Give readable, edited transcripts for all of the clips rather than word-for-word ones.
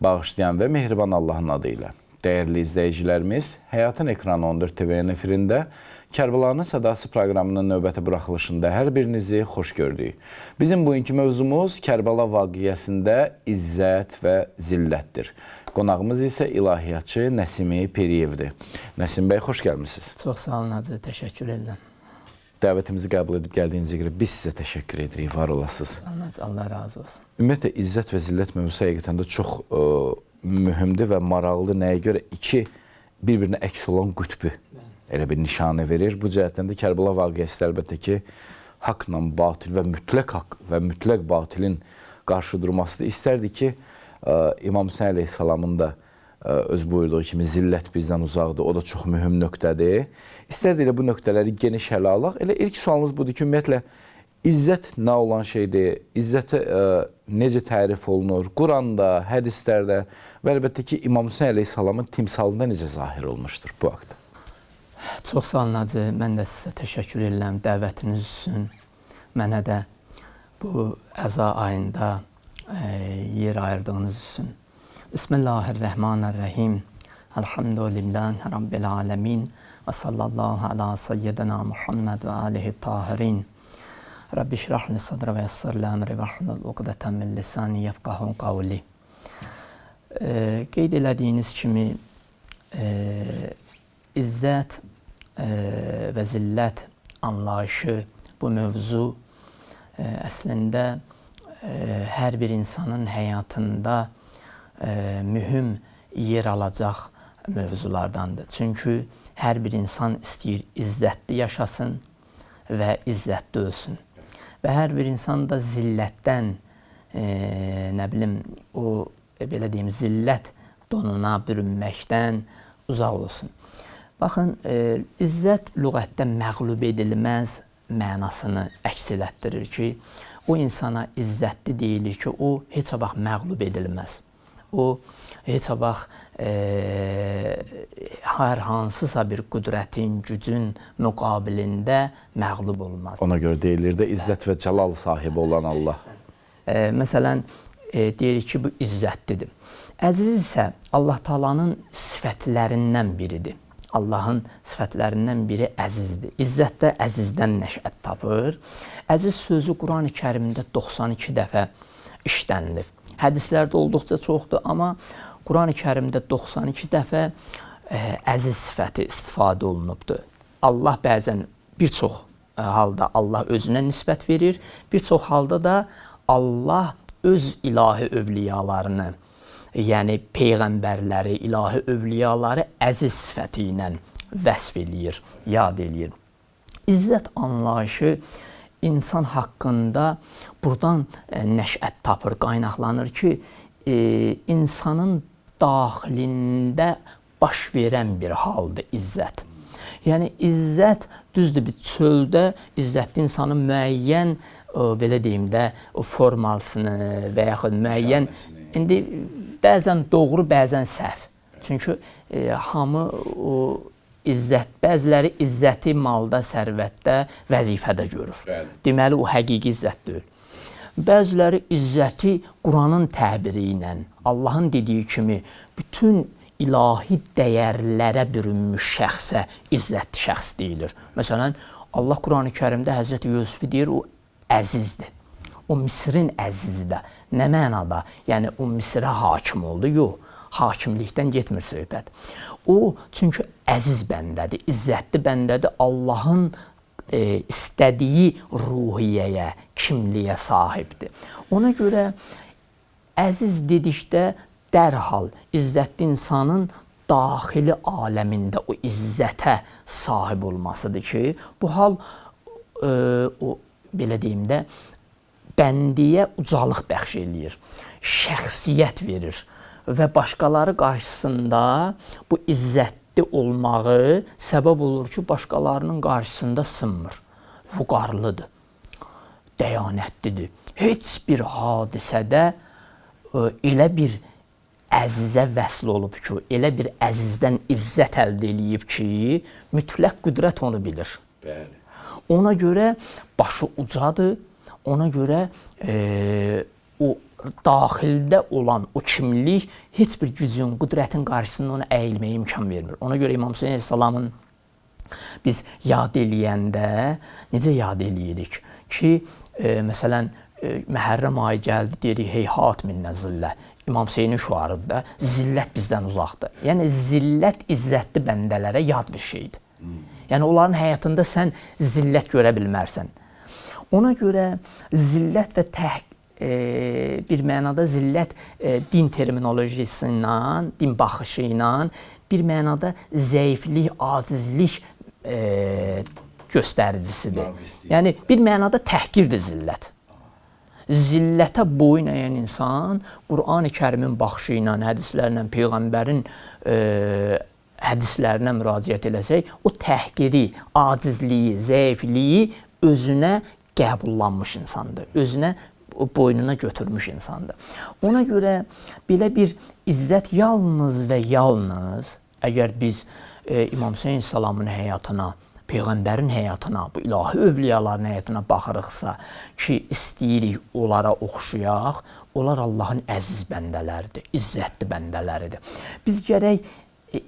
bağışlayan və mehriban Allahın adıyla. Dəyərli izləyicilərimiz, Həyatın Ekranı 14 TV'nin efirində Kərbəlanın Sədası proqramının növbəti buraxılışında hər birinizi xoş gördük. Bizim bugünkü mövzumuz Kərbəla vaqiəsində izzət və zillətdir. Qonağımız isə ilahiyyatçı Nəsimi Piriyevdir. Nəsim bəy, xoş gəlmişsiniz. Çox sağ olun, Hacı, təşəkkür edirəm. Dəvətimizi qəbul edib gəldiyinizə görə biz sizə təşəkkür edirik, var olasınız. Allah razı olsun. Ümumiyyətlə, izzət və zillət mövzusu həqiqətən də çox mühümdür və maraqlıdır. Nəyə görə? İki bir-birinə əks olan qütbü elə bir nişanə verir. Bu cəhətdən də Kərbəla vaqiəsi əlbəttə ki, haqla batil və mütləq haqq və mütləq batilin qarşı durmasıdır. İstərdi ki, İmam Hüseyn əleyhissalamın da öz buyurduğu kimi zillət bizdən uzaqdır, o da çox mühüm nöqtədir. İstərdi elə bu nöqtələri geniş hələ alaq. Elə ilk sualımız budur ki, ümumiyyətlə, izzət nə olan şeydir? İzzət necə tərif olunur? Quranda, hədislərdə və əlbəttə ki, İmam Hüseyn əleyhissalamın timsalında necə zahir olmuşdur bu haqda? Çox sağ olun, Hacı. Mən də sizə təşəkkür edirəm dəvətiniz üçün. Mənə də bu əza ayında yer ayırdığınız üçün. Bismillahirrahmanirrahim. Elhamdülillahi Rabbil alemin. Və sallallahu ala seyyidina Muhammed və alihi tahirin. Rabbi şirahli sadra və yassirli əmri və hlul uqdətən min lisani yefqahu qavli. Qeyd elədiyiniz kimi izzət və zillət anlayışı, bu mövzu əslində hər bir insanın həyatında mühüm yer alacaq mövzulardandır. Çünki hər bir insan istəyir izzətli yaşasın və izzətli ölsün. Və hər bir insan da zillətdən, nə bilim, o belə deyim, zillət donuna bürünməkdən uzaq olsun. Baxın, izzət lüğətdə məğlub edilməz mənasını əks elətdirir ki, o insana izzətli deyilir ki, o heç vaxt məğlub edilməz. O heç vaxt hər hansısa bir qüdrətin, gücün müqabilində məğlub olmaz. Ona görə deyilir də izzət və cəlal sahibi olan Allah. Məsələn, deyirik ki, bu izzətlidir. Əziz isə Allah Taala'nın sifətlərindən biridir. Allahın sifətlərindən biri əzizdir. İzzət də əzizdən nəşət tapır. Əziz sözü Quran-ı Kərimdə 92 dəfə işlənilib. Hədislərdə olduqca çoxdur, amma Quran-ı Kərimdə 92 dəfə əziz sifəti istifadə olunubdur. Allah bəzən bir çox halda Allah özünə nisbət verir, bir çox halda da Allah öz ilahi övliyalarını, yəni peyğəmbərləri, ilahi övliyaları əziz sifəti ilə vəsf eləyir, yad eləyir. İzzət anlayışı insan haqqında buradan nəşət tapır, qaynaqlanır ki, insanın daxilində baş verən bir haldır izzət. Yəni, izzət, düzdür, bir çöldə izzətli insanın müəyyən, belə deyim də, formalsını və yaxud müəyyən, indi bəzən doğru, bəzən səhv. Çünki hamı o izzət, bəziləri izzəti malda, sərvətdə, vəzifədə görür. Deməli, o həqiqi izzət deyil. Bəziləri izzəti Quranın təbiri ilə, Allahın dediyi kimi, bütün ilahi dəyərlərə bürünmüş şəxsə izzətli şəxs deyilir. Məsələn, Allah Quran-ı Kərimdə Həzrəti Yusufu deyir, o əzizdir. O Misirin əzizdir. Nə mənada? Yəni, o Misirə hakim oldu? Yox, hakimlikdən getmir söhbət. O, çünki əziz bəndədir, izzətli bəndədir, Allahın istədiyi ruhiyyəyə, kimliyə sahibdir. Ona görə əziz dedikdə dərhal izzətli insanın daxili aləmində o izzətə sahib olmasıdır ki, bu hal o, belə deyim də, bəndiyə ucalıq bəxş eləyir, şəxsiyyət verir və başqaları qarşısında bu izzətli olmağı səbəb olur ki, başqalarının qarşısında sınmır, vüqarlıdır, dəyanətlidir. Heç bir hadisədə elə bir əzizə vəsl olub ki, elə bir əzizdən izzət əldə eləyib ki, mütləq qüdrət onu bilir. Bəli. Ona görə başı ucadır, ona görə o daxildə olan o kimlik heç bir gücün, qüdrətin qarşısında ona əyilməyə imkan vermir. Ona görə İmam Hüseyin əleyhissalamın biz yad eləyəndə necə yad eləyirik ki, məsələn, Məhərrəm ayı gəldi, deyirik, heyhat minnə zillə. İmam Hüseynin şüarıdır da, zillət bizdən uzaqdır. Yəni, zillət izzətli bəndələrə yad bir şeydir. Yəni, onların həyatında sən zillət görə bilmərsən. Ona görə zillət və bir mənada zillət din terminolojisi ilə, din baxışı ilə bir mənada zəiflik, acizlik göstəricisidir. Yəni, bir mənada təhqirdir zillət. Zillətə boyun əyən insan Qur'an-ı Kərimin baxışı ilə, hədislərlə, Peyğəmbərin hədislərinə müraciət eləsək, o təhqiri, acizliyi, zəifliyi özünə qəbullanmış insandır, özünə boynuna götürmüş insandır. Ona görə belə bir izzət yalnız və yalnız əgər biz İmam Hüseyin salamın həyatına, Peyğəmbərin həyatına, bu ilahi övliyaların həyatına baxırıqsa ki, istəyirik onlara oxşuyaq, onlar Allahın əziz bəndələridir, izzətli bəndələridir. Biz gərək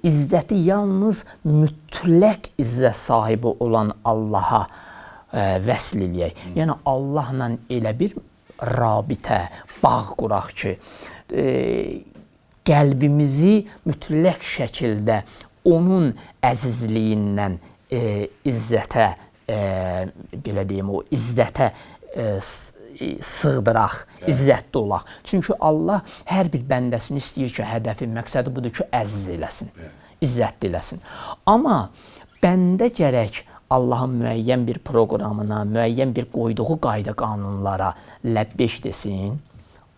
izzəti yalnız mütləq izzət sahibi olan Allaha vəsl eləyək. Yəni, Allahla elə bir rabitə, bağ quraq ki, qəlbimizi mütləq şəkildə onun əzizliyindən izzətə, belə deyim, o izzətə sığdıraq, izzətli olaq. Çünki Allah hər bir bəndəsini istəyir ki, hədəfi, məqsədi budur ki, əziz eləsin, izzətli eləsin. Amma bəndə gərək Allahın müəyyən bir proqramına, müəyyən bir qoyduğu qayda qanunlara ləbbeş desin,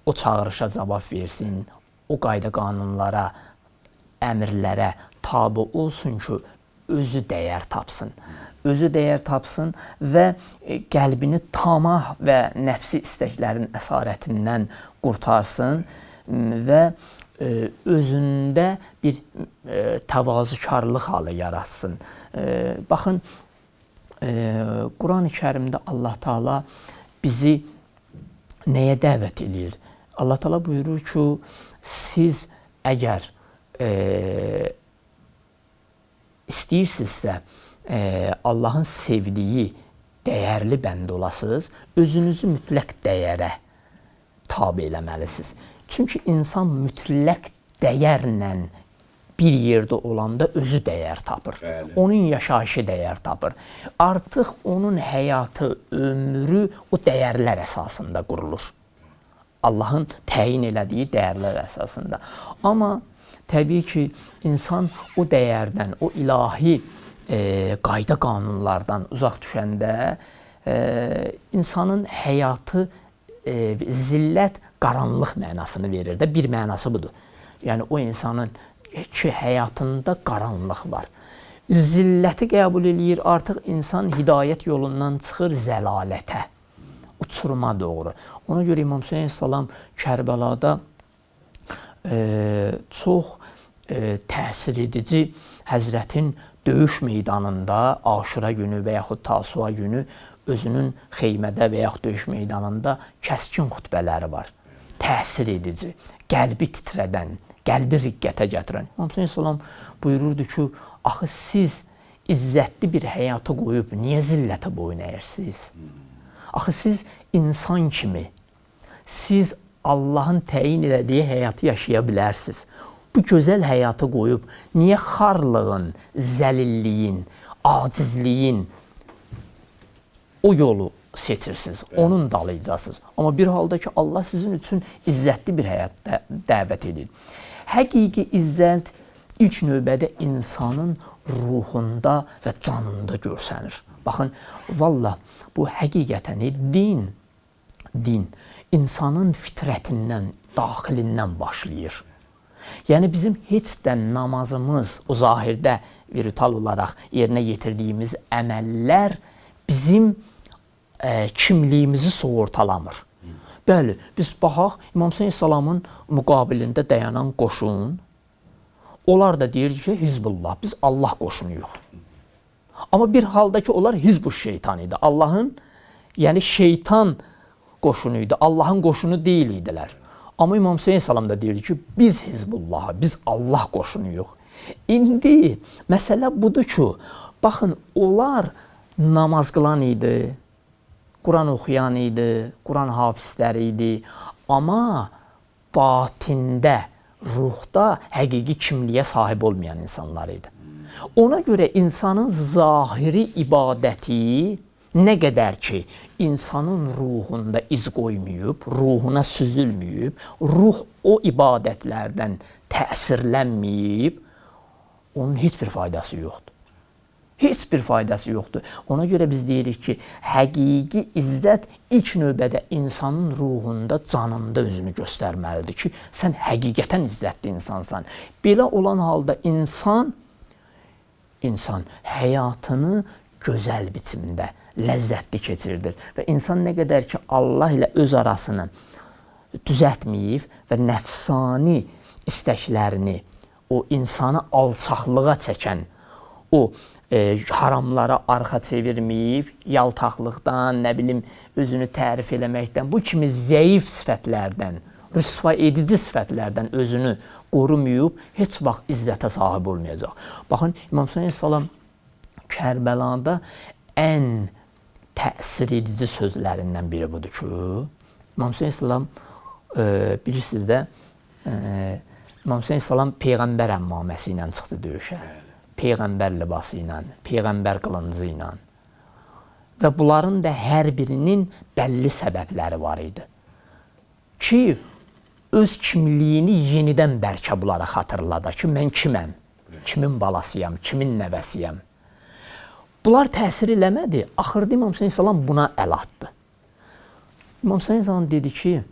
o çağırışa cavab versin, o qayda qanunlara, əmrlərə tabi olsun ki, özü dəyər tapsın. Özü dəyər tapsın və qəlbini tamah və nəfsi istəklərin əsarətindən qurtarsın və özündə bir təvazükarlıq halı yaratsın. Baxın, Quran-ı Kərimdə Allah Teala bizi nəyə dəvət edir? Allah Teala buyurur ki, siz əgər istəyirsinizsə, Allahın sevdiyi dəyərli bəndə olasınız, özünüzü mütləq dəyərə tabi eləməlisiniz. Çünki insan mütləq dəyərlə bir yerdə olanda özü dəyər tapır. Onun yaşayışı dəyər tapır. Artıq onun həyatı, ömrü o dəyərlər əsasında qurulur. Allahın təyin elədiyi dəyərlər əsasında. Amma təbii ki, insan o dəyərdən, o ilahi qayda qanunlardan uzaq düşəndə insanın həyatı zillət, qaranlıq mənasını verir də, bir mənası budur. Yəni, o insanın ki, həyatında qaranlıq var. Zilləti qəbul eləyir, artıq insan hidayət yolundan çıxır zəlalətə, uçuruma doğru. Ona görə İmam Hüseyin salam Kərbəlada çox təsir edici Həzrətin döyüş meydanında, Aşura günü və yaxud Tasua günü özünün xeymədə və yaxud döyüş meydanında kəskin xutbələri var. Təsir edici, qəlbi titrədən, qəlbi riqqətə gətirən. İmam Hüseyin salam buyururdu ki, axı siz izzətli bir həyatı qoyub niyə zillətə boyun əyirsiniz? Axı siz insan kimi, siz Allahın təyin elədiyi həyatı yaşaya bilərsiniz. Bu gözəl həyatı qoyub niyə xarlığın, zəlilliyin, acizliyin o yolu seçirsiniz, onun dalayacaqsınız. Amma bir halda ki, Allah sizin üçün izzətli bir həyat dəvət edir. Həqiqi izzət ilk növbədə insanın ruhunda və canında görsənir. Baxın, valla bu həqiqətən din insanın fitrətindən, daxilindən başlayır. Yəni bizim heç də namazımız, o zahirdə virtual olaraq yerinə yetirdiyimiz əməllər bizim kimliyimizi sığortalamır. Bəli, biz baxaq, İmam Hüseyin salamın müqabilində dayanan qoşun, onlar da deyir ki, Hizbullah, biz Allah qoşunuyuq. Amma bir halda ki, onlar Hizbuş şeytan idi. Allahın, yəni şeytan qoşunu idi, Allahın qoşunu deyil idilər. Amma İmam Hüseyin salam da deyir ki, biz Hizbullahı, biz Allah qoşunuyuq. İndi məsələ budur ki, baxın, onlar namaz qılan idi, Quran oxuyan idi, Quran hafizləri idi, amma batində, ruhda həqiqi kimliyə sahib olmayan insanlar idi. Ona görə insanın zahiri ibadəti nə qədər ki, insanın ruhunda iz qoymayıb, ruhuna süzülməyib, ruh o ibadətlərdən təsirlənməyib, onun heç bir faydası yoxdur. Heç bir faydası yoxdur. Ona görə biz deyirik ki, həqiqi izzət ilk növbədə insanın ruhunda, canında özünü göstərməlidir ki, sən həqiqətən izzətli insansan. Belə olan halda insan həyatını gözəl biçimdə, ləzzətli keçirdir. Və insan nə qədər ki, Allah ilə öz arasını düzəltməyib və nəfsani istəklərini, o insanı alçaqlığa çəkən, o haramlara arxa çevirməyib, yaltaqlıqdan, nə bilim, özünü tərif eləməkdən, bu kimi zəif sifətlərdən, rüsva edici sifətlərdən özünü qorumayıb, heç vaxt izzətə sahib olmayacaq. Baxın, İmam Hüseyin salam Kərbəlada ən təsir edici sözlərindən biri budur ki, İmam Hüseyin salam bilirsiniz də, İmam Hüseyin salam Peyğəmbər əmmaməsi ilə çıxdı döyüşə. Peyğəmbər libası ilə, Peyğəmbər qılıncı ilə. Və bunların da hər birinin bəlli səbəbləri var idi. Ki, öz kimliyini yenidən bəlkə bunlara xatırlada ki, mən kiməm, kimin balasıyam, kimin nəvəsiyəm. Bunlar təsir eləmədi. Axırda İmam Hüseyin salam buna əl atdı. İmam Hüseyin salam dedi ki,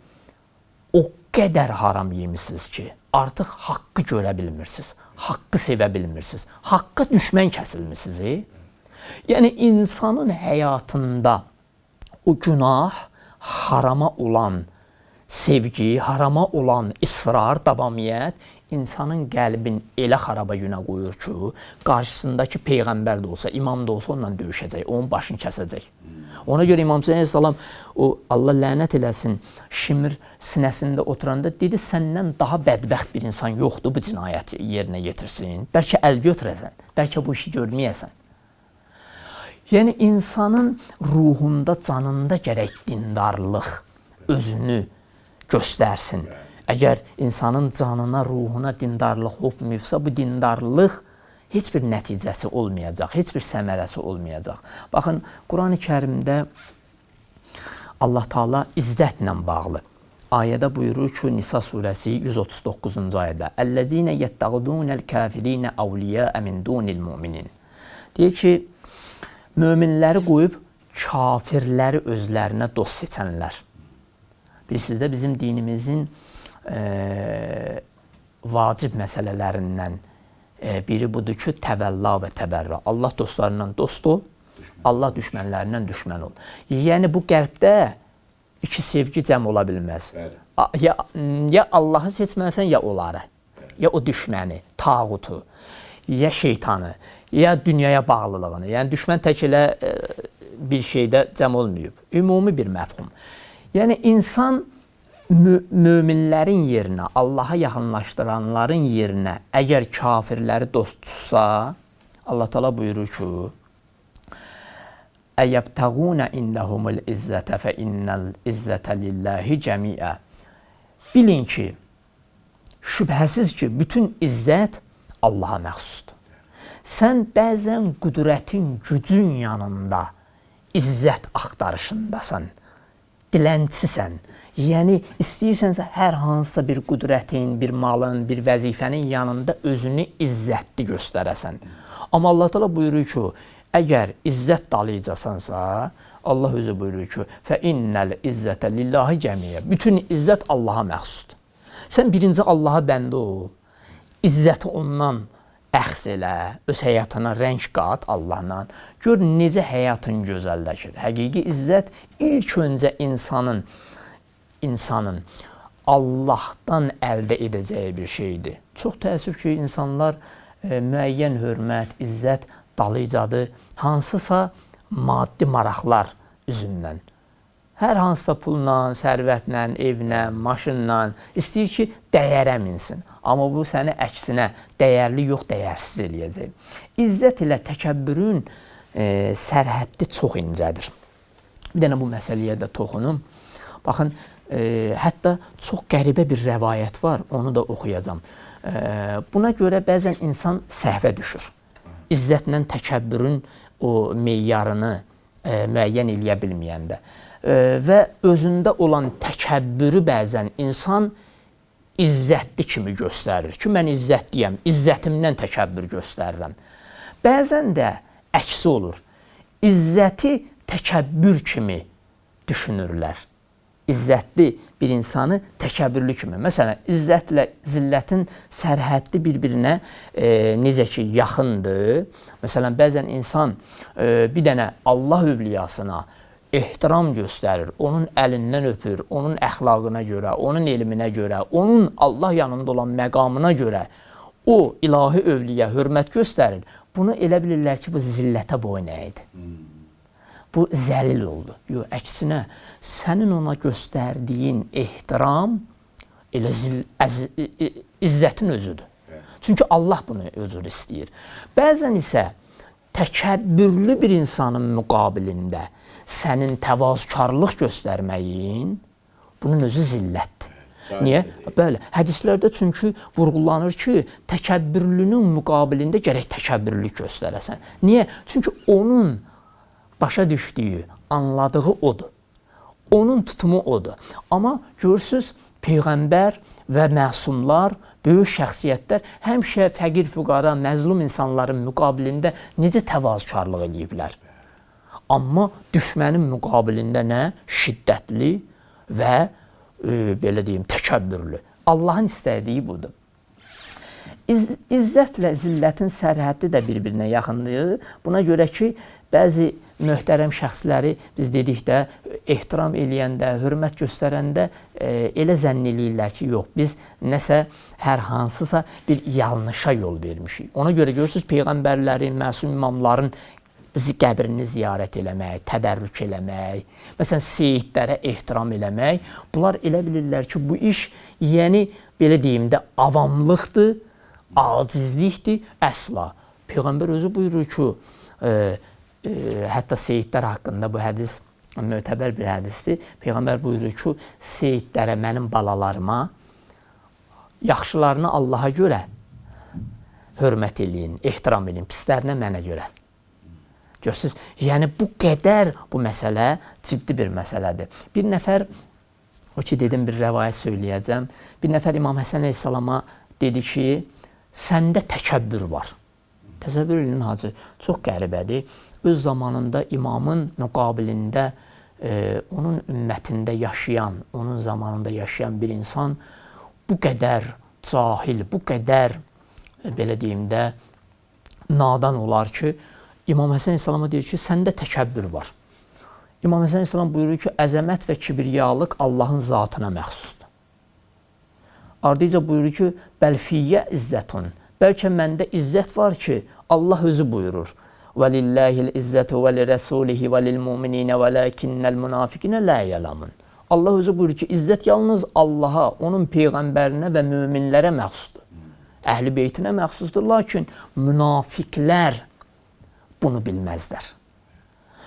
o qədər haram yemişsiniz ki, artıq haqqı görə bilmirsiniz, haqqı sevə bilmirsiniz, haqqa düşmən kəsilmişsiniz. Yəni, insanın həyatında o günah, harama olan sevgi, harama olan israr, davamiyyət insanın qəlbin elə xaraba günə qoyur ki, qarşısındakı Peyğəmbər də olsa, imam da olsa onunla döyüşəcək, onun başını kəsəcək. Ona görə İmam Hüseyin əleyhissalam, o Allah lənət eləsin, Şimr sinəsində oturanda dedi, səndən daha bədbəxt bir insan yoxdur bu cinayəti yerinə yetirsin. Bəlkə əl götürəsən, bəlkə bu işi görməyəsən. Yəni, insanın ruhunda, canında gərək dindarlıq özünü göstərsin. Əgər insanın canına, ruhuna dindarlıq olmayıbsa, bu dindarlıq heç bir nəticəsi olmayacaq, heç bir səmərəsi olmayacaq. Baxın, Quran-ı Kərimdə Allah Teala izzətlə bağlı ayədə buyurur ki, Nisa surəsi 139-cu ayədə Əl-ləzinə yəttəğdunəl kəfirinə əvliyəə min dunil müminin. Deyir ki, möminləri qoyub kafirləri özlərinə dost seçənlər. Bilirsiniz də, bizim dinimizin vacib məsələlərindən biri budur ki, təvəlla və təbərra. Allah dostlarından dost ol, Allah düşmənlərindən düşmən ol. Yəni, bu qəlbdə iki sevgi cəm ola bilməz. Ya Allahı seçməlisən, ya onları, ya o düşməni, tağutu, ya şeytanı, ya dünyaya bağlılığını. Yəni, düşmən tək elə bir şeydə cəm olmayıb. Ümumi bir məfhum. Yəni, insan möminlərin yerinə, Allaha yaxınlaşdıranların yerinə əgər kafirləri dost tutsa, Allah Teala buyurur ki, Əyəbtəğunə indəhumul izzətə fə innəl izzətə lillahi cəmiə. Bilin ki, şübhəsiz ki, bütün izzət Allaha məxsusdur. Sən bəzən qüdrətin, gücün yanında izzət axtarışındasan, dilənçisən. Yəni, istəyirsənsə hər hansısa bir qüdrətin, bir malın, bir vəzifənin yanında özünü izzətli göstərəsən. Amma Allah Teala buyurur ki, əgər izzət dalıcasansa, Allah özü buyurur ki, fə innəl izzətə lillahi cəmiyə. Bütün izzət Allaha məxsusdur. Sən birinci Allaha bəndə ol, izzəti ondan əxz elə, öz həyatına rəng qat Allahla. Gör, necə həyatın gözəlləşir. Həqiqi izzət ilk öncə insanın Allahdan əldə edəcəyi bir şeydir. Çox təəssüf ki, insanlar müəyyən hörmət, izzət dalıcadır, hansısa maddi maraqlar üzündən. hər hansısa pulla, sərvətlə, evlə, maşınla istəyir ki, dəyərə minsin. Amma bu səni əksinə dəyərli yox, dəyərsiz eləyəcək. İzzət ilə təkəbbürün sərhəddi çox incədir. Bir dənə bu məsələyə də toxunum. Baxın, hətta çox qəribə bir rəvayət var, onu da oxuyacağam. Buna görə bəzən insan səhvə düşür. İzzətlə təkəbbürün o meyarını müəyyən eləyə bilməyəndə. Və özündə olan təkəbbürü bəzən insan izzətli kimi göstərir ki, mən izzətliyəm, izzətimdən təkəbbür göstərirəm. Bəzən də əksi olur. İzzəti təkəbbür kimi düşünürlər. İzzətli bir insanı təkəbbürlü kimi. Məsələn, izzətlə zillətin sərhəddi bir-birinə necə ki, yaxındır. Məsələn, bəzən insan bir dənə Allah övliyasına ehtiram göstərir, onun əlindən öpür, onun əxlaqına görə, onun elminə görə, onun Allah yanında olan məqamına görə o ilahi övliyə hörmət göstərir. Bunu elə bilirlər ki, bu zillətə boyun əydi. Bu zəlil oldu. Yox, əksinə, sənin ona göstərdiyin ehtiram elə izzətin özüdür. Çünki Allah bunu özür istəyir. Bəzən isə təkəbbürlü bir insanın müqabilində sənin təvazökarlıq göstərməyin bunun özü zillətdir. Niyə? Bəli, hədislərdə çünki vurğulanır ki, təkəbbürlünün müqabilində gərək təkəbbürlük göstərəsən. Niyə? Çünki onun başa düşdüyü, anladığı odur. Onun tutumu odur. Amma görürsünüz, Peyğəmbər və məsumlar, böyük şəxsiyyətlər həmişə fəqir, füqara, məzlum insanların müqabilində necə təvazökarlıq ediblər. Amma düşmənin müqabilində nə? Şiddətli və belə deyim, təkəbbürlü. Allahın istədiyi budur. İzzətlə zillətin sərhəddi də bir-birinə yaxındır. Buna görə ki, bəzi möhtərəm şəxsləri biz dedik də, ehtiram eləyəndə, hörmət göstərəndə elə zənn eləyirlər ki, yox, biz nəsə hər hansısa bir yanlışa yol vermişik. Ona görə görürsünüz, Peyğəmbərlərin, məsum imamların qəbrini ziyarət eləmək, təbərrük eləmək, məsələn, seyidlərə ehtiram eləmək, bunlar elə bilirlər ki, bu iş, yəni, belə deyim də, avamlıqdır, acizlikdir, əsla. Peyğəmbər özü buyurur ki, hətta seyidlər haqqında bu hədis mötəbər bir hədisdir. Peyğəmbər buyurur ki, seyidlərə, mənim balalarıma, yaxşılarını Allaha görə hörmət eləyin, ehtiram eləyin, pislərinə mənə görə. Görürsünüz, yəni bu qədər bu məsələ ciddi bir məsələdir. Bir nəfər, o ki dedim bir rəvayət söyləyəcəm, bir nəfər İmam Həsən əleyhissalama dedi ki, səndə təkəbbür var. Təsəvvür edin, hacı, çox qəribədir. Öz zamanında imamın müqabilində, onun ümmətində yaşayan, onun zamanında yaşayan bir insan bu qədər cahil, bu qədər, belə deyim də, nadan olar ki, İmam Həsən əleyhissalama deyir ki, səndə təkəbbür var. İmam Həsən əleyhissalam buyurur ki, əzəmət və kibriyalıq Allahın zatına məxsusdur. Ardıca buyurur ki, bəlfiyyə izzətun. Bəlkə məndə izzət var ki, Allah özü buyurur. وَلِلَّهِ الْإِزَّةُ وَلِرَسُولِهِ وَلِلْمُؤْمِنِينَ وَلَكِنَّ الْمُنَافِقِينَ لَا يَعْلَمُونَ. Allah özü buyurur ki, izzət yalnız Allaha, onun peyğəmbərinə və möminlərə məxsusdur. Əhl-i beytinə məxsusdur, lakin münafiqlər bunu bilməzlər.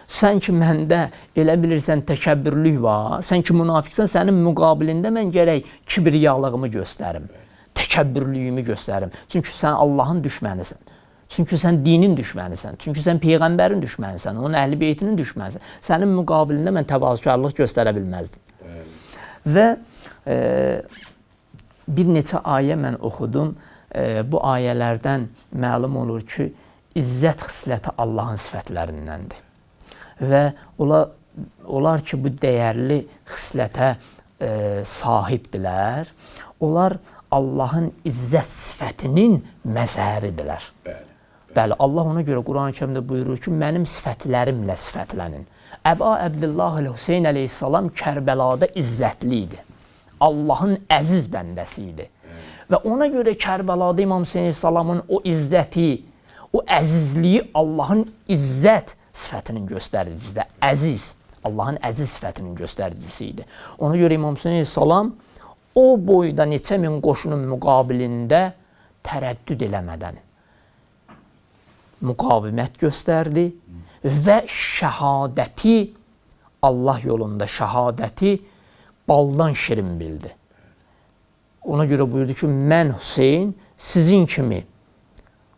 Sən ki, məndə elə bilirsən təkəbbürlük var, sən ki, münafiqsən, sənin müqabilində mən gərək kibriyalığımı göstərim, təkəbbürlüyümü göstərim. Çünki sən Allahın düşmənisən. Çünki sən dinin düşmənisən, çünki sən Peyğəmbərin düşmənisən, onun əhl-i beytinin düşmənisən. Sənin müqabilində mən təvazökarlıq göstərə bilməzdim. Və bir neçə ayə mən oxudum. Bu ayələrdən məlum olur ki, izzət xisləti Allahın sifətlərindəndir. Və onlar ki, bu dəyərli xislətə sahibdirlər. Onlar Allahın izzət sifətinin məzhəridirlər. Bəli, Allah ona görə Quran-ı Kərimdə buyurur ki, mənim sifətlərimlə sifətlənin. Əba Əbdillah Hüseyn əleyhissalam Kərbəlada izzətli idi. Allahın əziz bəndəsi idi. Və ona görə Kərbəlada İmam Hüseyn əleyhissalamın o izzəti, o əzizliyi Allahın izzət sifətinin göstəricisidir. Əziz, Allahın əziz sifətinin göstəricisi idi. Ona görə İmam Hüseyin əleyhissalam o boyda neçə min qoşunun müqabilində tərəddüd eləmədən müqavimət göstərdi və şəhadəti, Allah yolunda şəhadəti baldan şirin bildi. Ona görə buyurdu ki, mən Hüseyin sizin kimi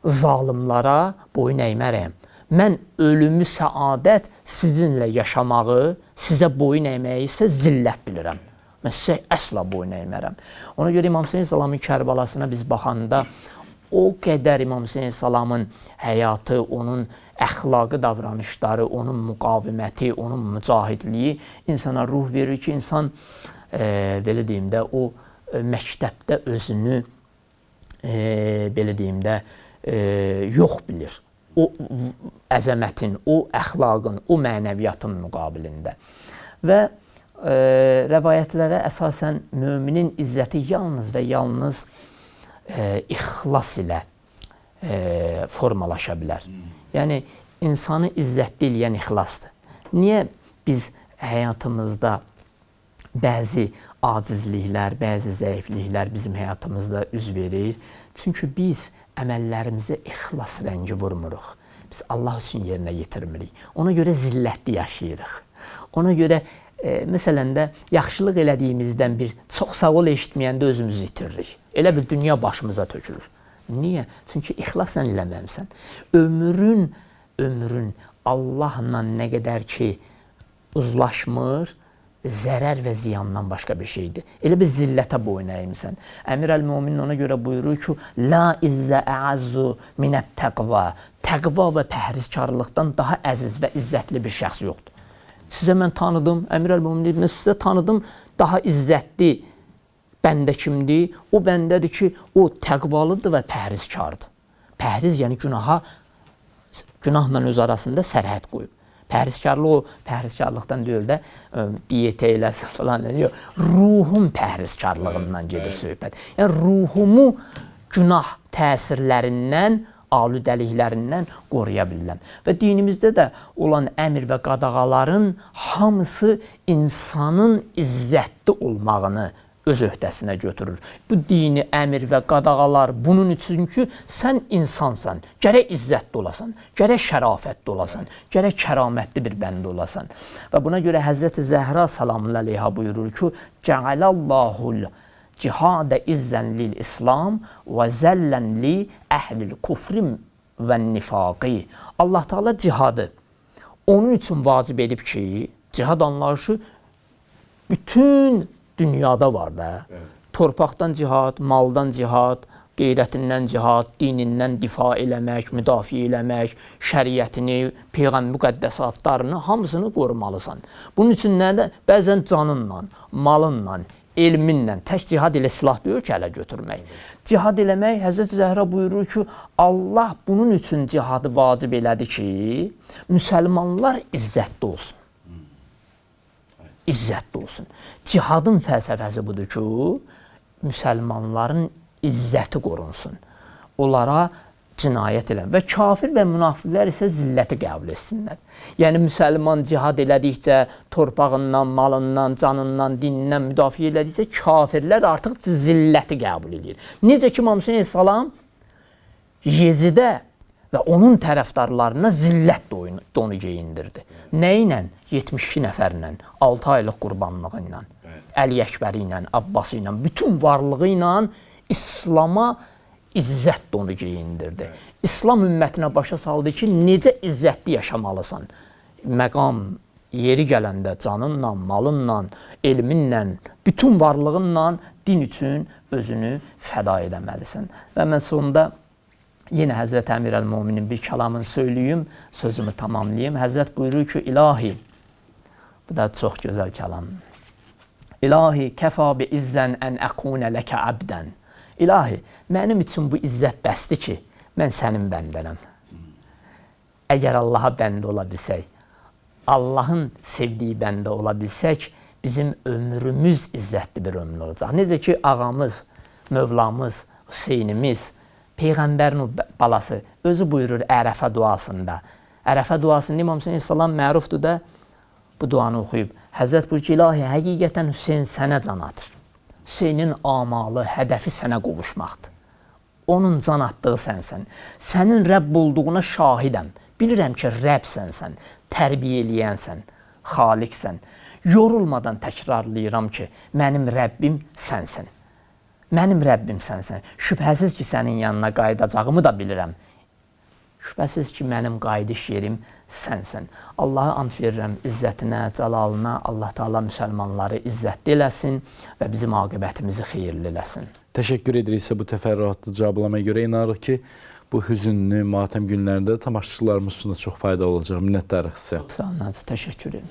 zalimlara boyun əymərəm. Mən ölümü səadət, sizinlə yaşamağı, sizə boyun əyməyi isə zillət bilirəm. Mən sizə əsla boyun əymərəm. Ona görə İmam Hüseyin əleyhissalamın Kərbəlasına biz baxanda o qədər İmam Hüseyin əleyhissalamın həyatı, onun əxlaqi davranışları, onun müqaviməti, onun mücahidliyi insana ruh verir ki, insan belə deyim də, o məktəbdə özünü belə deyim də, yox bilir. O əzəmətin, o əxlaqın, o mənəviyyatın müqabilində. Və rəvayətlərə əsasən müminin izzəti yalnız və yalnız ixlas ilə formalaşa bilər. Yəni, insanı izzətli eləyən ixlasdır. Niyə biz həyatımızda bəzi acizliklər, bəzi zəifliklər bizim həyatımızda üz verir? Çünki biz əməllərimizə ixlas rəngi vurmuruq. Biz Allah üçün yerinə yetirmirik. Ona görə zillətli yaşayırıq. Ona görə, məsələn də, yaxşılıq elədiyimizdən bir çox sağ ol eşitməyəndə özümüzü itiririk. Elə bir dünya başımıza tökülür. Niyə? Çünki ixlasla eləməmsən. Ömrün Allahla nə qədər ki uzlaşmır, zərər və ziyandan başqa bir şeydir. Elə bir zillətə boyun əyimsən. Əmir əl-Müminin ona görə buyurur ki, la izzə əəzzu minət təqva. Təqva və pəhrizkarlıqdan daha əziz və izzətli bir şəxs yoxdur. Sizə mən tanıdım, Əmir əl-Müminin deyir, mən sizə tanıdım, daha izzətli bəndə kimdir? O bəndədir ki, o təqvalıdır və pəhrizkardır. Pəhriz, yəni günahla öz arasında sərhəd qoyub. Pəhrizkarlıq o pəhrizkarlıqdan deyil də diyet eyləsin falan deyil. Ruhun pəhrizkarlığından gedir söhbət. Yəni ruhumu günah təsirlərindən, alüdəliklərindən qoruya bilirəm. Və dinimizdə də olan əmr və qadağaların hamısı insanın izzətli olmağını öz öhdəsinə götürür. Bu dini əmr və qadağalar bunun üçün ki, sən insansan, gərək izzətli olasan, gərək şərafətli olasan, gərək kəramətli bir bəndə olasan. Və buna görə Həzrəti Zəhra salamun əleyha buyurur ki, Cəaləllahul cihadə izzən lil İslam və zəllən li əhlil kufrim və nifaqi. Allah Teala cihadı onun üçün vacib edib ki, cihad anlayışı bütün dünyada var da. Evet. Torpaqdan cihad, maldan cihad, qeyrətindən cihad, dinindən difa eləmək, müdafiə eləmək, şəriətini, peyğəmbər müqəddəsatlarını hamısını qorumalısan. Bunun üçün nədir? Bəzən canınla, malınla, elminlə, tək cihad ilə silah deyir ki, ələ götürmək. Evet. Cihad eləmək, Həzrəti Zəhra buyurur ki, Allah bunun üçün cihadı vacib elədi ki, müsəlmanlar izzətli olsun. İzzətli olsun. Cihadın fəlsəfəsi budur ki, müsəlmanların izzəti qorunsun. Onlara cinayət elən və kafir və münafiqlər isə zilləti qəbul etsinlər. Yəni, müsəlman cihad elədikcə, torpağından, malından, canından, dinindən müdafiə elədikcə, kafirlər artıq zilləti qəbul edir. Necə ki, İmam Hüseyin əleyhissalam Yezidə və onun tərəfdarlarına zillət donu geyindirdi. Nə ilə? 72 nəfərlə, 6 aylıq qurbanlığı ilə, Əli Əkbəri ilə, Abbası ilə, bütün varlığı ilə İslama izzət donu geyindirdi. İslam ümmətinə başa saldı ki, necə izzətli yaşamalısan. Məqam yeri gələndə canınla, malınla, elminlə, bütün varlığınla din üçün özünü fəda edəməlisən. Və mən sonunda yenə Həzrət Əmir əl-Müminin bir kəlamını söyləyim, sözümü tamamlayayım. Həzrət buyurur ki, ilahi, bu da çox gözəl kəlam. İlahi, kəfa bi izzən ən əkunə ləkə əbdən. İlahi, mənim üçün bu izzət bəsdir ki, mən sənin bəndənəm. Əgər Allaha bəndə ola bilsək, Allahın sevdiyi bəndə ola bilsək, bizim ömrümüz izzətli bir ömür olacaq. Necə ki, ağamız, Mövlamız, Hüseynimiz, Peyğəmbərin balası özü buyurur Ərəfə duasında. Ərəfə duasında İmam Hüseyin əleyhissalam mərufdur da, bu duanı oxuyub, Həzrət buyurur ki, ilahi, həqiqətən Hüseyin sənə can atır. Hüseynin amalı, hədəfi sənə qovuşmaqdır. Onun can atdığı sənsən. Sənin Rəbb olduğuna şahidəm. Bilirəm ki, Rəbbsən sən, tərbiyə eləyənsən, xaliqsən. Yorulmadan təkrarlayıram ki, mənim Rəbbim sənsən. Mənim Rəbbim sənsən. Şübhəsiz ki, sənin yanına qayıdacağımı da bilirəm. Şübhəsiz ki, mənim qayıdış yerim sənsən. Allaha and verirəm izzətinə, cəlalına, Allah Teala müsəlmanları izzətli eləsin və bizim aqibətimizi xeyirli eləsin. Təşəkkür edirik sizə bu təfərrüatlı cavablamaya görə. İnanırıq ki, bu hüzünlü, matəm günlərində tamaşaçılarımız üçün də çox faydalı olacaq. Minnətdarıq sizə. Sağ olun, təşəkkür ederim.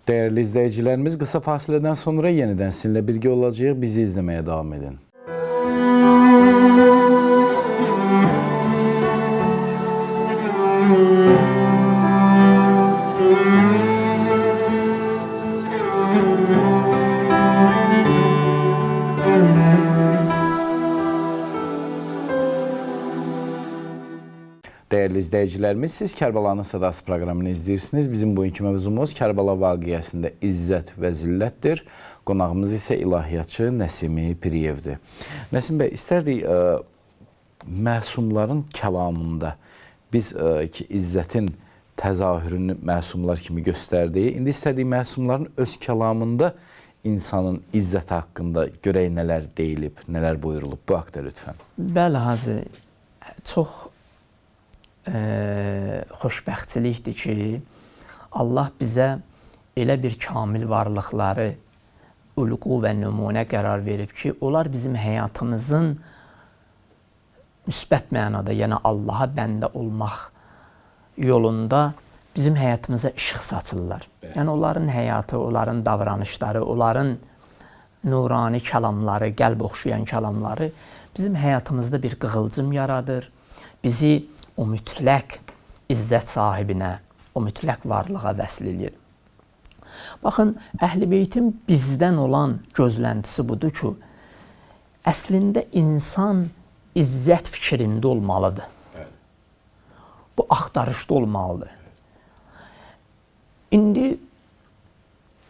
Dəyərli izləyicilərimiz, qısa fasilədən sonra yenidən sizinlə birgə olacağıq. Bizi izləməyə davam edin. Dəyərli izləyicilərimiz, siz Kərbəlanın Sədası proqramını izləyirsiniz. Bizim bugünkü mövzumuz Kərbəla vaqiəsində izzət və zillətdir. Qonağımız isə ilahiyyatçı Nəsimi Piriyevdir. Nəsim bəy, istərdik məsumların kəlamında biz ki, izzətin təzahürünü məsumlar kimi göstərdik. İndi istərdik məsumların öz kəlamında insanın izzəti haqqında görək nələr deyilib, nələr buyurulub. Bu haqda lütfən. Bəli, Hacı, çox xoşbəxtçilikdir ki, Allah bizə elə bir kamil varlıqları ulqu və nümunə qərar verib ki, onlar bizim həyatımızın müsbət mənada, yəni Allaha bəndə olmaq yolunda bizim həyatımıza işıq saçırlar. Yəni onların həyatı, onların davranışları, onların nurani kəlamları, qəlb oxşayan kəlamları bizim həyatımızda bir qığılcım yaradır. Bizi o mütləq izzət sahibinə, o mütləq varlığa vəsl edir. Baxın, Əhl-i Beytin bizdən olan gözləntisi budur ki, əslində insan izzət fikrində olmalıdır. Bu axtarışda olmalıdır. İndi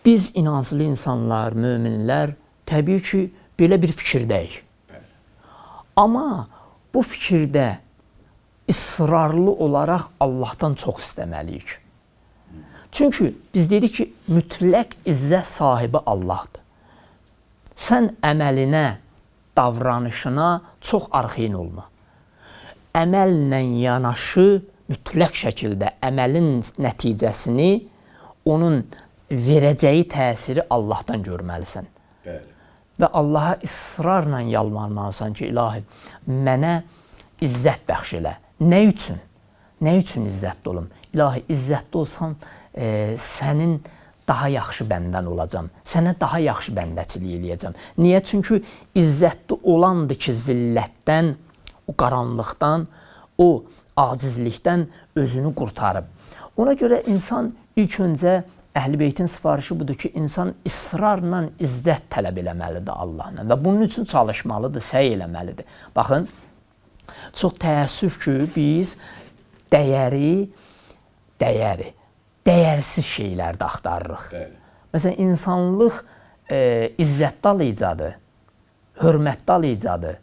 biz inanclı insanlar, möminlər təbii ki, belə bir fikirdəyik. Amma bu fikirdə israrlı olaraq Allahdan çox istəməliyik. Çünki biz dedik ki, mütləq izzət sahibi Allahdır. Sən əməlinə, davranışına çox arxeyin olma. Əməllə yanaşı mütləq şəkildə əməlin nəticəsini, onun verəcəyi təsiri Allahdan görməlisən. Və Allaha israrla yalvarmalısan ki, ilahi, mənə izzət bəxş elə. Nə üçün? Nə üçün izzətli olum? İlahi, izzətli olsam, sənin daha yaxşı bəndən olacam. Sənə daha yaxşı bəndəçilik eləyəcəm. Niyə? Çünki izzətli olandır ki, zillətdən, o qaranlıqdan, o acizlikdən özünü qurtarıb. Ona görə insan ilk öncə Əhl-i Beytin sifarişi budur ki, insan israrla izzət tələb eləməlidir Allahla və bunun üçün çalışmalıdır, səy eləməlidir. Baxın, çox təəssüf ki, biz dəyərsiz şeylərdə axtarırıq. Məsələn, insanlıq izzətdal icadı, hörmətdal icadı,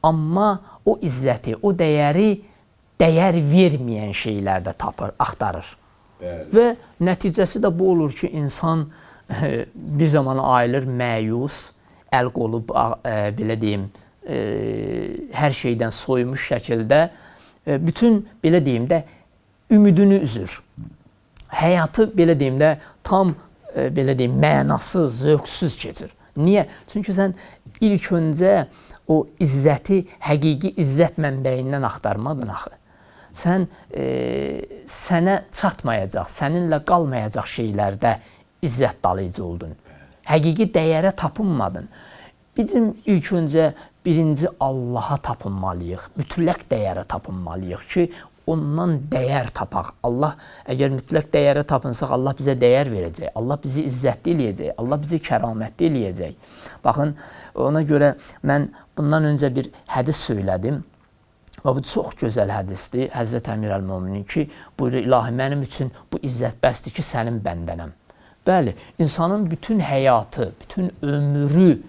amma o izzəti, o dəyəri dəyər verməyən şeylərdə tapır, axtarır. Və nəticəsi də bu olur ki, insan bir zaman ayılır məyus, əl qolu, belə deyim, hər şeydən soymuş şəkildə bütün, belə deyim də, ümidini üzür. Həyatı, belə deyim də, tam, belə deyim, mənasız, zövqsüz keçir. Niyə? Çünki sən ilk öncə o izzəti həqiqi izzət mənbəyindən axtarmadın axı. Sən sənə çatmayacaq, səninlə qalmayacaq şeylərdə izzət dalayıcı oldun. Həqiqi dəyərə tapınmadın. Bizim ilk öncə birinci Allaha tapınmalıyıq, mütləq dəyərə tapınmalıyıq ki, ondan dəyər tapaq. Allah, əgər mütləq dəyərə tapınsaq, Allah bizə dəyər verəcək, Allah bizi izzətli eləyəcək, Allah bizi kəramətli eləyəcək. Baxın, ona görə mən bundan öncə bir hədis söylədim. Və bu çox gözəl hədisdir. Həzrət Əmir Əl-Müminin ki, buyurur, ilahi, mənim üçün bu izzət bəsdir ki, sənin bəndənəm. Bəli, insanın bütün həyatı, bütün ömrü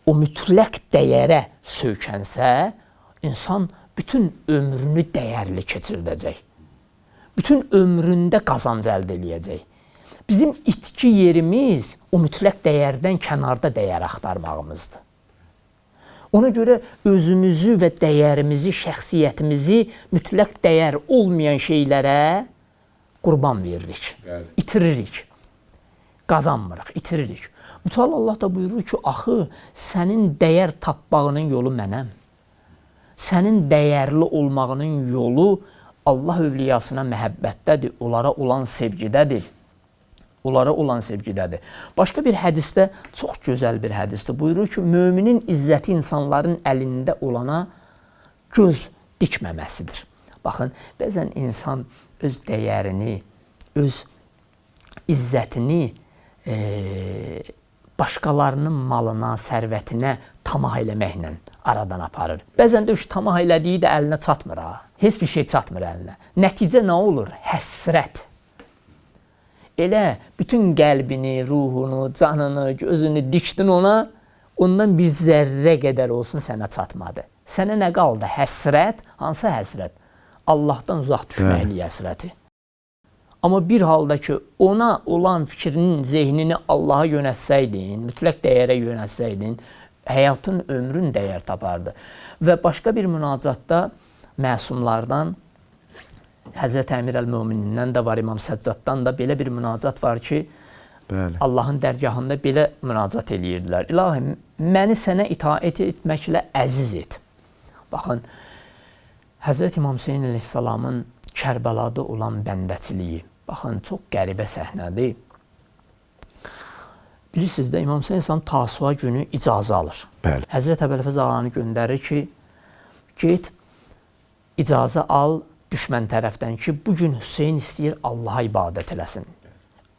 o mütləq dəyərə söykənsə, insan bütün ömrünü dəyərli keçirdəcək. Bütün ömründə qazanc əldə eləyəcək. Bizim itki yerimiz o mütləq dəyərdən kənarda dəyər axtarmağımızdır. Ona görə özümüzü və dəyərimizi, şəxsiyyətimizi mütləq dəyər olmayan şeylərə qurban veririk, itiririk, qazanmırıq, itiririk. Mütəallə Allah da buyurur ki, axı sənin dəyər tapmağının yolu mənəm. Sənin dəyərli olmağının yolu Allah övliyasına məhəbbətdədir, onlara olan sevgidədir. Onlara olan sevgidədir. Başqa bir hədisdə, çox gözəl bir hədisdir, buyurur ki, müminin izzəti insanların əlində olana göz dikməməsidir. Baxın, bəzən insan öz dəyərini, öz izzətini başqalarının malına, sərvətinə tamah eləməklə aradan aparır. Bəzən də tamah elədiyi də əlinə çatmır ha. Heç bir şey çatmır əlinə. Nəticə nə olur? Həsrət. Elə bütün qəlbini, ruhunu, canını, gözünü dikdin ona, ondan bir zərrə qədər olsun sənə çatmadı. Sənə nə qaldı? Həsrət. Hansı həsrət? Allahdan uzaq düşməklik həsrəti. Amma bir halda ki, ona olan fikrinin, zehnini Allaha yönəltsəydin, mütləq dəyərə yönəltsəydin, həyatın, ömrün dəyər tapardı. Və başqa bir münacatda məsumlardan, Həzrət Əmir əl-Möminindən də var, İmam Səccaddan da belə bir münacat var ki, Allahın dərgahında belə münacat eləyirdilər. İlahi, məni sənə itaət etməklə əziz et. Baxın, Həzrət İmam Hüseyin əleyhissalamın Kərbəlada olan bəndəçiliyi, baxın, çox qəribə səhnədir. Bilirsiniz də, İmam Hüseyin əleyhissalam Tasua günü icazə alır. Həzrət Əbəlfəz ağanı göndərir ki, get, icazə al, düşmən tərəfdən ki, bugün Hüseyin istəyir Allaha ibadət eləsin.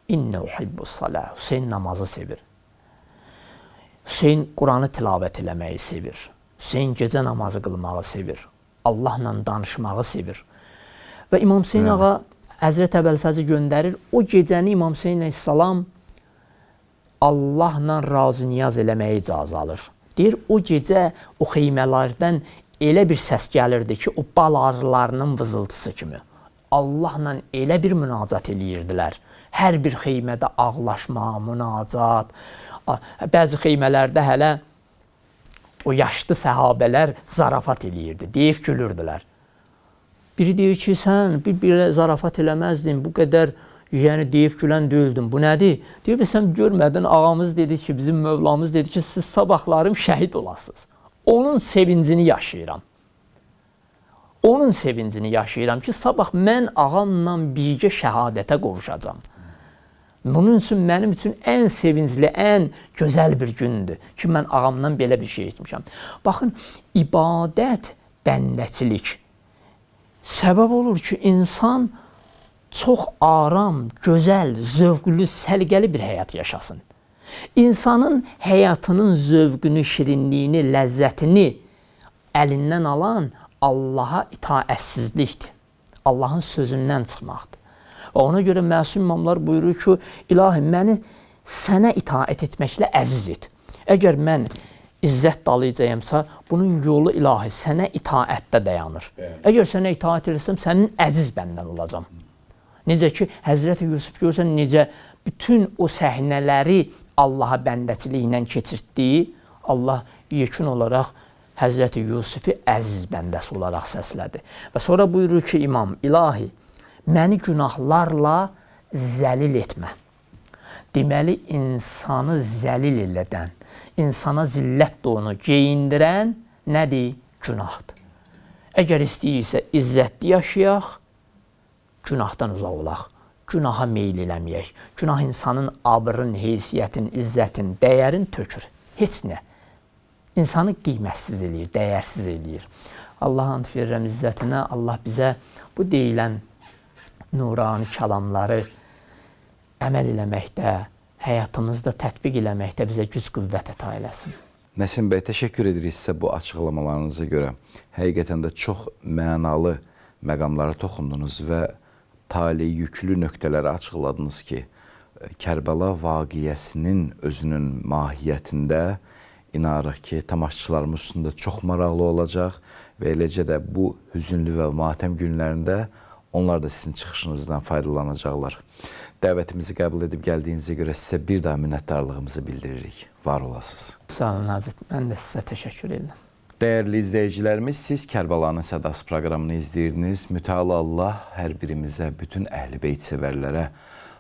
İnnə uhibbus salah. Hüseyin namazı sevir. Hüseyin Quranı tilavət eləməyi sevir. Hüseyin gecə namazı qılmağı sevir. Allahla danışmağı sevir. Və İmam Hüseyin ağa Həzrət Əbəlfəzi göndərir. O gecəni İmam Hüseyin əleyhissalam Allahla razı niyaz eləməyə icazə alır. Deyir, o gecə o xeymələrdən elə bir səs gəlirdi ki, o bal arılarının vızıltısı kimi. Allahla elə bir münacat eləyirdilər. Hər bir xeymədə ağlaşma, münacat. Bəzi xeymələrdə hələ o yaşlı səhabələr zarafat eləyirdi, deyib gülürdülər. Biri deyir ki, sən bir zarafat eləməzdin, bu qədər deyib gülən deyildin, bu nədir? Deyir, sən görmədin, ağamız dedi ki, bizim Mövlamız dedi ki, siz sabahlarım şəhid olasınız. Onun sevincini yaşayıram. Onun sevincini yaşayıram ki, sabah mən ağamla birgə şəhadətə qovuşacam. Bunun üçün mənim üçün ən sevincli, ən gözəl bir gündür ki, mən ağamla belə bir şey etmişəm. Baxın, ibadət, bəndəçilik səbəb olur ki, insan çox aram, gözəl, zövqlü, səlqəli bir həyat yaşasın. İnsanın həyatının zövqünü, şirinliyini, ləzzətini əlindən alan Allaha itaətsizlikdir. Allahın sözündən çıxmaqdır. Və ona görə məsum imamlar buyurur ki, İlahi, məni sənə itaət etməklə əziz et. Əgər mən izzət dalayacağımsa, bunun yolu İlahi sənə itaətdə dayanır. Əgər sənə itaət etsəm, sənin əziz bəndən olacam. Necə ki, Həzrəti Yusuf görsən, necə bütün o səhnələri Allaha bəndəçiliklə keçirtdiyi, Allah yekun olaraq Həzrəti Yusufi əziz bəndəsi olaraq səslədi. Və sonra buyurur ki, İmam, İlahi, məni günahlarla zəlil etmə. Deməli, insanı zəlil elədən, insana zillət donu geyindirən nədir? Günahdır. Əgər istəyirsə izzətli yaşayaq, günahdan uzaq olaq. Günaha meyl eləməyək. Günah insanın abrın, heysiyyətin, izzətin, dəyərin tökür. Heç nə. İnsanı qiymətsiz eləyir, dəyərsiz eləyir. Allah and verirəm izzətinə, Allah bizə bu deyilən nurani kəlamları əməl eləməkdə, həyatımızda tətbiq eləməkdə bizə güc qüvvət əta eləsin. Nəsim bəy, təşəkkür edirik sizə bu açıqlamalarınıza görə. Həqiqətən də çox mənalı məqamlara toxundunuz və tali yüklü nöqtələri açıqladınız ki, Kərbəla vaqiəsinin özünün mahiyyətində inanırıq ki, tamaşaçılarımız üçün də çox maraqlı olacaq və eləcə də bu hüzünlü və matəm günlərində onlar da sizin çıxışınızdan faydalanacaqlar. Dəvətimizi qəbul edib gəldiyinizə görə sizə bir daha minnətdarlığımızı bildiririk. Var olasınız. Sağ olun Nazif, mən də sizə təşəkkür edirəm. Dəyərli izləyicilərimiz, siz Kərbəlanın Sədası proqramını izləyirdiniz. Mütəallı Allah hər birimizə, bütün Əhl-i Beyt sevərlərə,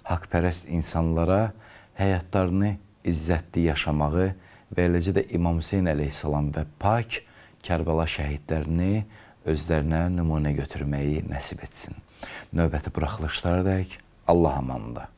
haqpərəst insanlara həyatlarını izzətli yaşamağı və eləcə də İmam Hüseyn əleyhissalam və pak Kərbəla şəhidlərini özlərinə nümunə götürməyi nəsib etsin. Növbəti buraxılışlara dək Allah amanında.